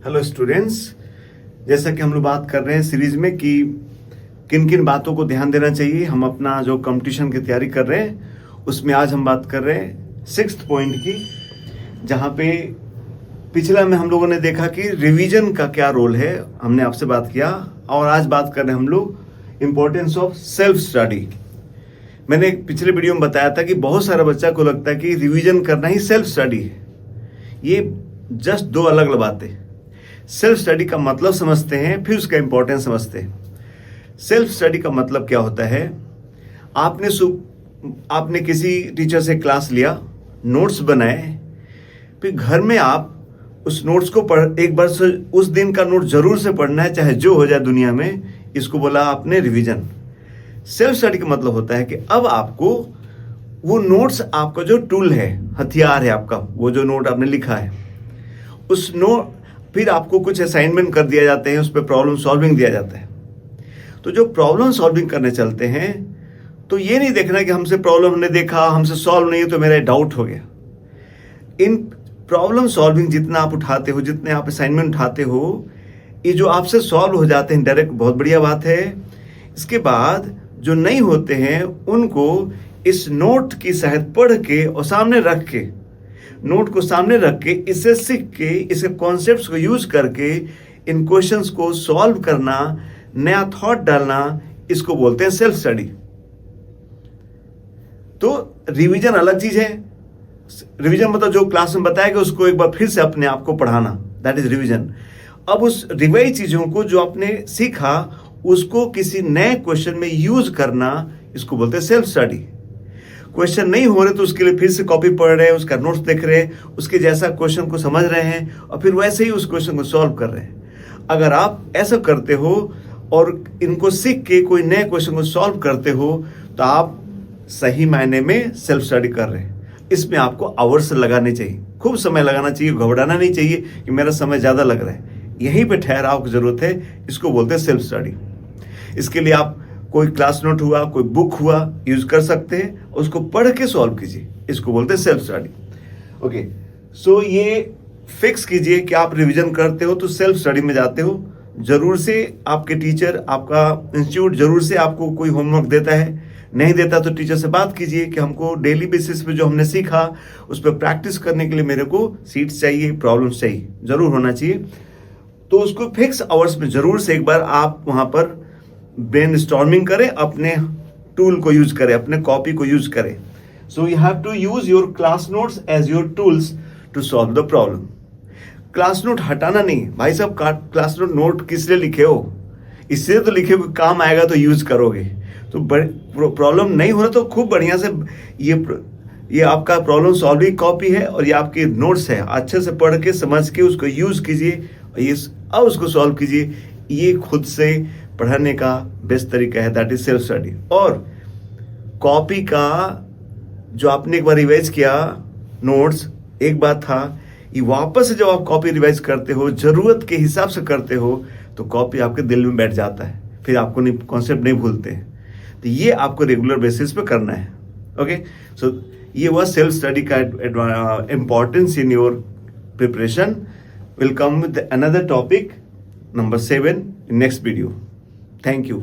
Hello students, जैसा कि हम लोग बात कर रहे हैं सीरीज में कि किन किन बातों को ध्यान देना चाहिए। हम अपना जो कंपटीशन की तैयारी कर रहे हैं उसमें आज हम बात कर रहे हैं 6th पॉइंट की, जहां पे पिछला में हम लोगों ने देखा कि रिवीजन का क्या रोल है, हमने आपसे बात किया। और आज बात कर रहे हैं हम लोग इम्पोर्टेंस ऑफ सेल्फ स्टडी। मैंने पिछले वीडियो में बताया था कि बहुत सारा बच्चा को लगता है कि रिवीजन करना ही सेल्फ स्टडी है। ये जस्ट दो अलग अलग बातें। सेल्फ स्टडी का मतलब समझते हैं, फिर उसका इंपॉर्टेंस समझते हैं। सेल्फ स्टडी का मतलब क्या होता है? आपने किसी टीचर से क्लास लिया, नोट्स बनाए, फिर घर में आप उस नोट्स को एक बार से उस दिन का नोट जरूर से पढ़ना है, चाहे जो हो जाए दुनिया में। इसको बोला आपने रिवीजन। सेल्फ स्टडी का मतलब होता है कि अब आपको वो नोट्स, आपका जो टूल है, हथियार है आपका, वो जो नोट आपने लिखा है, उस नोट फिर आपको कुछ असाइनमेंट कर दिया जाते हैं, उस पर प्रॉब्लम सॉल्विंग दिया जाता है। तो जो प्रॉब्लम सॉल्विंग करने चलते हैं तो ये नहीं देखना कि हमसे प्रॉब्लम हमने देखा, हमसे सॉल्व नहीं तो मेरा डाउट हो गया। इन प्रॉब्लम सॉल्विंग जितना आप उठाते हो, जितने आप असाइनमेंट उठाते हो, ये जो आपसे सॉल्व हो जाते हैं डायरेक्ट, बहुत बढ़िया बात है। इसके बाद जो नहीं होते हैं उनको इस नोट की सहायता पढ़ के और सामने रख के, नोट को सामने रख के, इसे सीख के, इसके कॉन्सेप्ट्स को यूज करके इन क्वेश्चंस को सॉल्व करना, नया थॉट डालना, इसको बोलते हैं सेल्फ स्टडी। तो रिवीजन अलग चीज है। रिवीजन मतलब जो क्लास में बताया गया उसको एक बार फिर से अपने आप को पढ़ाना, दैट इज रिवीजन। अब उस रिवाइज चीजों को जो आपने सीखा उसको किसी नए क्वेश्चन में यूज करना, इसको बोलते हैं सेल्फ स्टडी। क्वेश्चन नहीं हो रहे तो उसके लिए फिर से कॉपी पढ़ रहे हैं, उसका नोट्स देख रहे हैं, उसके जैसा क्वेश्चन को समझ रहे हैं और फिर वैसे ही उस क्वेश्चन को सॉल्व कर रहे हैं। अगर आप ऐसा करते हो और इनको सीख के कोई नए क्वेश्चन को सॉल्व करते हो तो आप सही मायने में सेल्फ स्टडी कर रहे हैं। इसमें आपको आवर्स लगाने चाहिए, खूब समय लगाना चाहिए, घबराना नहीं चाहिए कि मेरा समय ज़्यादा लग रहा है। यहीं पर ठहराव की जरूरत है, इसको बोलते हैं सेल्फ स्टडी। इसके लिए आप कोई क्लास नोट हुआ, कोई बुक हुआ, यूज कर सकते हैं, उसको पढ़ के सॉल्व कीजिए, इसको बोलते हैं सेल्फ स्टडी। ओके, सो ये फिक्स कीजिए कि आप रिवीजन करते हो तो सेल्फ स्टडी में जाते हो। जरूर से आपके टीचर, आपका इंस्टीट्यूट जरूर से आपको कोई होमवर्क देता है, नहीं देता तो टीचर से बात कीजिए कि हमको डेली बेसिस पे जो हमने सीखा उस पर प्रैक्टिस करने के लिए मेरे को सीट्स चाहिए, प्रॉब्लम्स चाहिए, जरूर होना चाहिए। तो उसको फिक्स आवर्स में जरूर से एक बार आप वहां पर ब्रेनस्टॉर्मिंग करें, अपने टूल को यूज करें, अपने कॉपी को यूज करें। So you have to use your class notes as your tools to solve the problem. Class note हटाना नहीं भाई साहब। क्लास नोट किस लिए लिखे हो? इसलिए तो लिखे हो काम आएगा तो यूज करोगे। तो प्रॉब्लम नहीं हो रहा तो खूब बढ़िया से ये आपका प्रॉब्लम सॉल्विंग कॉपी है और ये आपके नोट्स है, अच्छे से पढ़ के समझ के उसको यूज कीजिए और ये अब उसको सॉल्व कीजिए। ये खुद से पढ़ाने का बेस्ट तरीका है, दैट इज सेल्फ स्टडी। और कॉपी का जो आपने एक बार रिवाइज किया नोट्स, एक बात था, ये वापस से जब आप कॉपी रिवाइज करते हो, जरूरत के हिसाब से करते हो, तो कॉपी आपके दिल में बैठ जाता है, फिर आपको नहीं, कॉन्सेप्ट नहीं भूलते हैं। तो ये आपको रेगुलर बेसिस पे करना है। ओके, सो ये हुआ सेल्फ स्टडी का importance in your preparation. Will come with another topic number 7 in next video. Thank you.